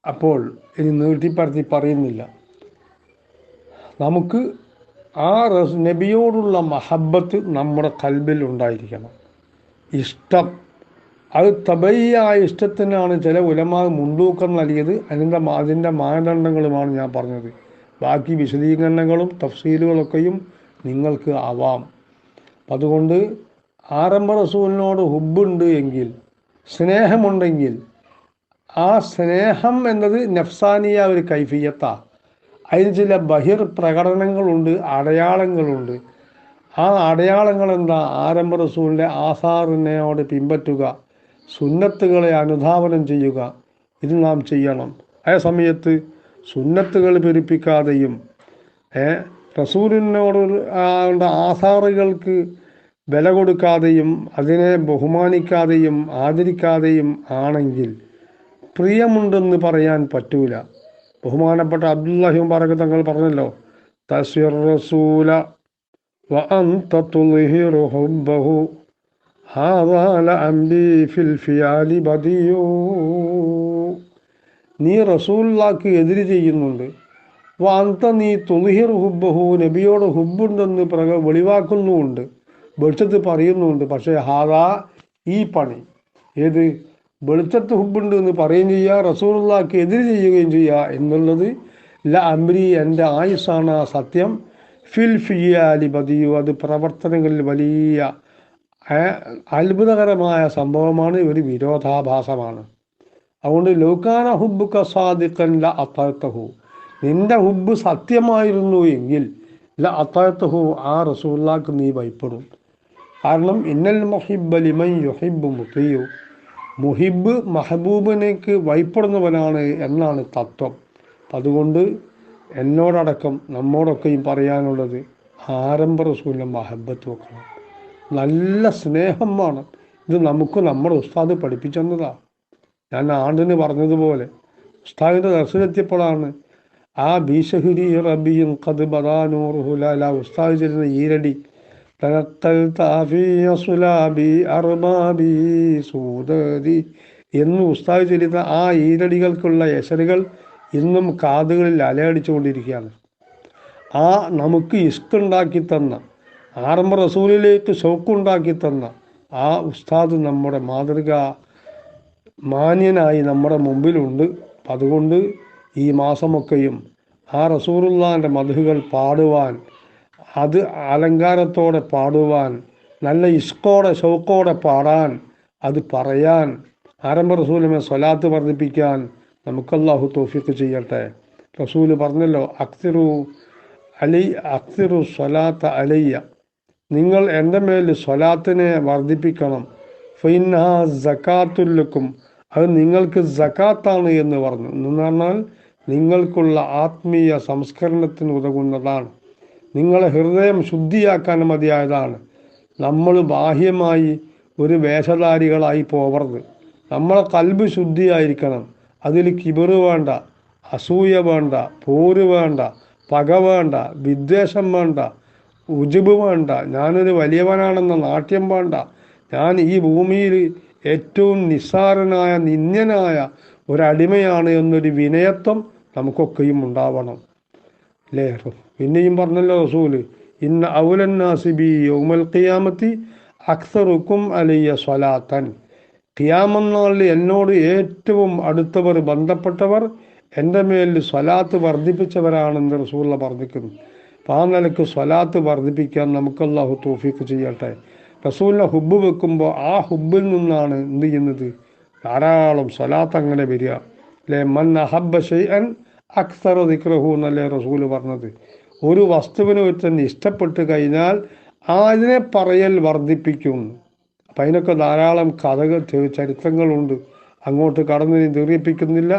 അപ്പോൾ ഇനി നീട്ടിപ്പരത്തി പറയുന്നില്ല. നമുക്ക് ആ നബിയോടുള്ള മഹബത്ത് നമ്മുടെ കൽബിൽ ഉണ്ടായിരിക്കണം. ഇഷ്ടം, അത് തബയ്യായ ഇഷ്ടത്തിനാണ് ചില ഉലമാ മുൻതൂക്കം നൽകിയത്. അതിൻ്റെ മാനദണ്ഡങ്ങളുമാണ് ഞാൻ പറഞ്ഞത്. ബാക്കി വിശദീകരണങ്ങളും തഫ്സീലുകളൊക്കെയും നിങ്ങൾക്ക് ആവാം. അതുകൊണ്ട് ആരംഭ റസൂലിനോട് ഹുബ്ബുണ്ട് എങ്കിൽ, സ്നേഹമുണ്ടെങ്കിൽ, ആ സ്നേഹം എന്നത് നഫ്സാനിയ ഒരു കൈഫിയത്താണ്. അതിന് ചില ബഹിർ പ്രകടനങ്ങളുണ്ട്, അടയാളങ്ങളുണ്ട്. ആ അടയാളങ്ങൾ എന്താ? ആരംഭ റസൂലിൻ്റെ ആസാറിനോട് പിൻപറ്റുക, സുന്നത്തുകളെ അനുധാവനം ചെയ്യുക. ഇത് നാം ചെയ്യണം. അതേ സമയത്ത് സുന്നത്തുകൾ പെരുപ്പിക്കാതെയും റസൂലിനോട് ആസാറുകൾക്ക് വില കൊടുക്കാതെയും അതിനെ ബഹുമാനിക്കാതെയും ആദരിക്കാതെയും ആണെങ്കിൽ പ്രിയമുണ്ടെന്ന് പറയാൻ പറ്റൂല. ബഹുമാനപ്പെട്ട അബ്ദുല്ലാഹി മുബാറക് തങ്ങൾ പറഞ്ഞല്ലോ, തസ്വിർ റസൂല വ അൻത തുൽഹിറു ഹുബ്ബഹു ഹാദാ ലഅംരി ഫിൽ ഫിയാലി ബദിയു. നീ റസൂലുള്ളാഹിക്ക് എതിര് ചെയ്യുന്നുണ്ട്, വ അൻത നീ തുൽഹിറു ഹുബ്ബഹു നബിയോട് ഹുബ്ബുണ്ടെന്ന് വെളിവാക്കുന്നുമുണ്ട്, വെളിച്ചത്ത് പറയുന്നുണ്ട്. പക്ഷേ ഹാദാ ഈ പണി, ഏത് വെളിച്ചത്ത് ഹുബ്ബുണ്ട് എന്ന് പറയുകയും ചെയ്യുക, റസൂലുള്ളാഹിക്ക് എതിര് ചെയ്യുകയും ചെയ്യുക എന്നുള്ളത് അംരി എൻ്റെ ആയുസ്സാണ് ആ സത്യം, ഫിൽ ഫിയാലി ബദിയു അത് പ്രവർത്തനങ്ങളിൽ വലിയ അത്ഭുതകരമായ സംഭവമാണ്, ഒരു വിരോധാഭാസമാണ്. അതുകൊണ്ട് ലൗകാന ഹുബ്ബുക സാദിഖൻ ല അത്തഅതഹു, നിന്റെ ഹുബ്ബ് സത്യമായിരുന്നു എങ്കിൽ ല അത്തഅതഹു ആ റസൂലുള്ളാഹിക്ക് നീ ഭയപ്പെടും. കാരണം ഇന്നൽ മുഹിബ്ബ ലിമൻ യുഹിബ്ബു മുതിയു, മുഹിബ് മഹബൂബിനേക്ക് ഭയപ്പെടുന്നവനാണ് എന്നാണ് തത്വം. അതുകൊണ്ട് എന്നോടടക്കം നമ്മോടൊക്കെയും പറയാനുള്ളത് ആരംഭ റസൂലിൻ്റെ മഹബത്ത് വെക്കണം, നല്ല സ്നേഹം വേണം. ഇത് നമുക്ക് നമ്മുടെ ഉസ്താദ് പഠിപ്പിച്ചെന്നതാണ്. ഞാൻ ആണ്ടിന് പറഞ്ഞതുപോലെ ഉസ്താദിൻ്റെ ദർശനത്തിയപ്പോഴാണ് ആ ബീഷഹുരി റബിയും ഖദ് ബദാനൂറുഹുല ഉസ്താദ് ചെല്ലുന്ന ഈരടി എന്ന് ഉസ്താദ് ചെല്ലുന്ന ആ ഈരടികൾക്കുള്ള എസറുകൾ ഇന്നും കാതുകളിൽ അലയടിച്ചുകൊണ്ടിരിക്കുകയാണ്. ആ നമുക്ക് ഇഷ്കുണ്ടാക്കി തന്ന, ആരംഭ റസൂലിലേക്ക് ഷൗക്കുണ്ടാക്കി തന്ന ആ ഉസ്താദ് നമ്മുടെ മാതൃക മാന്യനായി നമ്മുടെ മുമ്പിലുണ്ട്. അതുകൊണ്ട് ഈ മാസമൊക്കെയും ആ റസൂലുള്ളാഹിൻ്റെ മദ്ഹുകൾ പാടുവാൻ, അത് അലങ്കാരത്തോടെ പാടുവാൻ, നല്ല ഇഷ്കോടെ ഷൗക്കോടെ പാടാൻ, അത് പറയാൻ, ആരംഭ റസൂലിനെ സ്വലാത്ത് വർദ്ധിപ്പിക്കാൻ നമുക്കല്ലാഹു തൗഫീഖ് ചെയ്യട്ടെ. റസൂല് പറഞ്ഞല്ലോ, അക്സിറു സ്വലാത്ത അലയ്യ, നിങ്ങൾ എൻ്റെ മേൽ സ്വലാത്തിനെ വർദ്ധിപ്പിക്കണം. ഫൈന്നഹാ സകാത്തുല്ലക്കും, അത് നിങ്ങൾക്ക് സകാത്താണ് എന്ന് പറഞ്ഞു. എന്ന് പറഞ്ഞാൽ നിങ്ങൾക്കുള്ള ആത്മീയ സംസ്കരണത്തിന് ഉതകുന്നതാണ്, നിങ്ങളെ ഹൃദയം ശുദ്ധിയാക്കാൻ മതിയായതാണ്. നമ്മൾ ബാഹ്യമായി ഒരു വേഷധാരികളായി പോവരുത്. നമ്മളെ കൽബ് ശുദ്ധിയായിരിക്കണം. അതിൽ കിബറ് വേണ്ട, അസൂയ വേണ്ട, പോര് വേണ്ട, പക വേണ്ട, വിദ്വേഷം വേണ്ട, ഉജുബ് വേണ്ട, ഞാനൊരു വലിയവനാണെന്ന നാട്യം വേണ്ട, ഞാൻ ഈ ഭൂമിയിൽ ഏറ്റവും നിസ്സാരനായ നിന്ദ്യനായ ഒരടിമയാണ് എന്നൊരു വിനയത്വം നമുക്കൊക്കെയും ഉണ്ടാവണം അല്ലേ. പിന്നെയും പറഞ്ഞല്ലോ റസൂല്, ഇന്ന ഔലന്നാസി ബി യൗമൽ ഖിയാമത്തി അക്സറുക്കും അലയ്യ സ്വലാത്തൻ, ഖിയാമനാളിൽ എന്നോട് ഏറ്റവും അടുത്തവർ, ബന്ധപ്പെട്ടവർ എൻ്റെ മേൽ സ്വലാത്ത് വർദ്ധിപ്പിച്ചവരാണെന്ന് റസൂലുള്ള പറഞ്ഞിരിക്കുന്നു. അപ്പോൾ ആ നിലക്ക് സ്വലാത്ത് വർദ്ധിപ്പിക്കാൻ നമുക്കല്ലാഹു തൗഫീഖ് ചെയ്യട്ടെ. റസൂലിനെ ഹുബ്ബ് വെക്കുമ്പോൾ ആ ഹുബ്ബിൽ നിന്നാണ് എന്ത് ചെയ്യുന്നത്, ധാരാളം സ്വലാത്ത് അങ്ങനെ വരിക അല്ലേ. മൻ അഹബ്ബ ഷൈഅൻ അക്സറ ദിക്റഹു എന്നല്ലേ റസൂല് പറഞ്ഞത്. ഒരു വസ്തുവിനെ ഒരുത്തൻ ഇഷ്ടപ്പെട്ട് കഴിഞ്ഞാൽ അതിനെ പറയൽ വർദ്ധിപ്പിക്കും. അപ്പം അതിനൊക്കെ ധാരാളം കഥകൾ, ചരിത്രങ്ങളുണ്ട്. അങ്ങോട്ട് കടന്ന് ദീർഘിപ്പിക്കുന്നില്ല.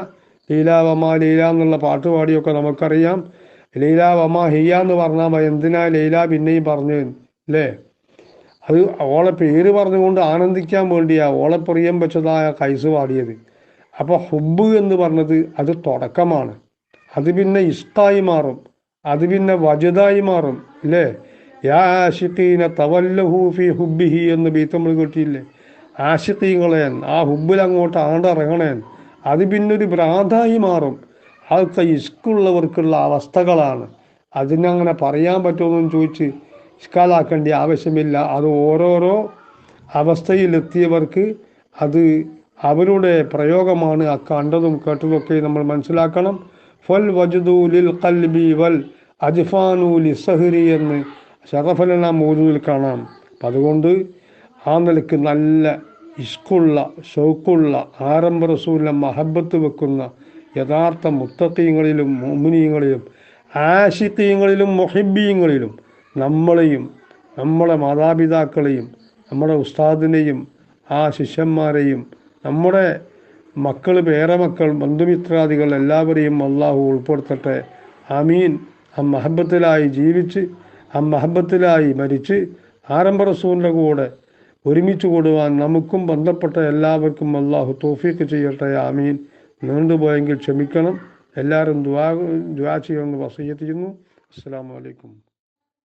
ലീലാ വമാ ലീല എന്നുള്ള പാട്ടുപാടിയൊക്കെ നമുക്കറിയാം. ലീലാ വമാ ഹിയ എന്ന് പറഞ്ഞാൽ എന്തിനാ ലീല പിന്നെയും പറഞ്ഞു അല്ലേ. അത് ഓളെ പേര് പറഞ്ഞുകൊണ്ട് ആനന്ദിക്കാൻ വേണ്ടിയാ ഓളെ പ്രിയം വെച്ചതായ കൈസ് പാടിയത്. അപ്പോൾ ഹുബ്ബ് എന്ന് പറഞ്ഞത് അത് തുടക്കമാണ്, അത് പിന്നെ ഇഷ്ടായി മാറും, അത് പിന്നെ വജദായി മാറും അല്ലേ. യാ ആഷിഖീന തവല്ലഹു ഫി ഹുബ്ബിഹി എന്ന് ബീത്ത് നമ്മൾ കേട്ടില്ലേ. ആഷിഖീങ്ങളേൻ ആ ഹുബ്ബിൽ അങ്ങോട്ട് ആണ്ടിറങ്ങണേൻ, അത് പിന്നൊരു ഭ്രാന്തായി മാറും. അതൊക്കെ ഇഷ്കുള്ളവർക്കുള്ള അവസ്ഥകളാണ്. അതിനങ്ങനെ പറയാൻ പറ്റുമെന്ന് ചോദിച്ച് ഇഷ്കാലാക്കേണ്ട ആവശ്യമില്ല. അത് ഓരോരോ അവസ്ഥയിലെത്തിയവർക്ക് അത് അവരുടെ പ്രയോഗമാണ്. ആ കണ്ടതും കേട്ടതൊക്കെ നമ്മൾ മനസ്സിലാക്കണം. ഫൽ വജുദു ലിൽ ഖൽബി വൽ അജ്ഫാനു ലിസ്സഹരി എന്ന് ഷറഫലന മൗലൂദിൽ കാണാം. അപ്പം അതുകൊണ്ട് ആ നിലക്ക് നല്ല ഇഷ്കുള്ള ഷൗക്കുള്ള ആരംഭ റസൂലിനെ മഹബത്ത് വെക്കുന്ന യഥാർത്ഥ മുത്തഖീങ്ങളിലും മുഅ്മിനീങ്ങളിലും ആശിഖീങ്ങളിലും മുഹിബ്ബീങ്ങളിലും നമ്മളെയും നമ്മളെ മാതാപിതാക്കളെയും നമ്മുടെ ഉസ്താദിനെയും ആ ശിഷ്യന്മാരെയും നമ്മുടെ മക്കൾ, പേരമക്കൾ, ബന്ധുമിത്രാദികൾ എല്ലാവരെയും അള്ളാഹു ഉൾപ്പെടുത്തട്ടെ. ആമീൻ. ആ മഹബത്തിലായി ജീവിച്ച് ആ മഹബത്തിലായി മരിച്ച് ആരംഭ റസൂലിൻ്റെ കൂടെ ഒരുമിച്ച് കൂടുവാൻ നമുക്കും ബന്ധപ്പെട്ട എല്ലാവർക്കും അള്ളാഹു തൗഫീഖ് ചെയ്യട്ടെ. ആമീൻ. നീണ്ടുപോയെങ്കിൽ ക്ഷമിക്കണം. എല്ലാവരും ദുആ ചെയ്യണമെന്ന് വസിയ്യത്ത് ചെയ്യുന്നു. അസ്സലാമു അലൈക്കും.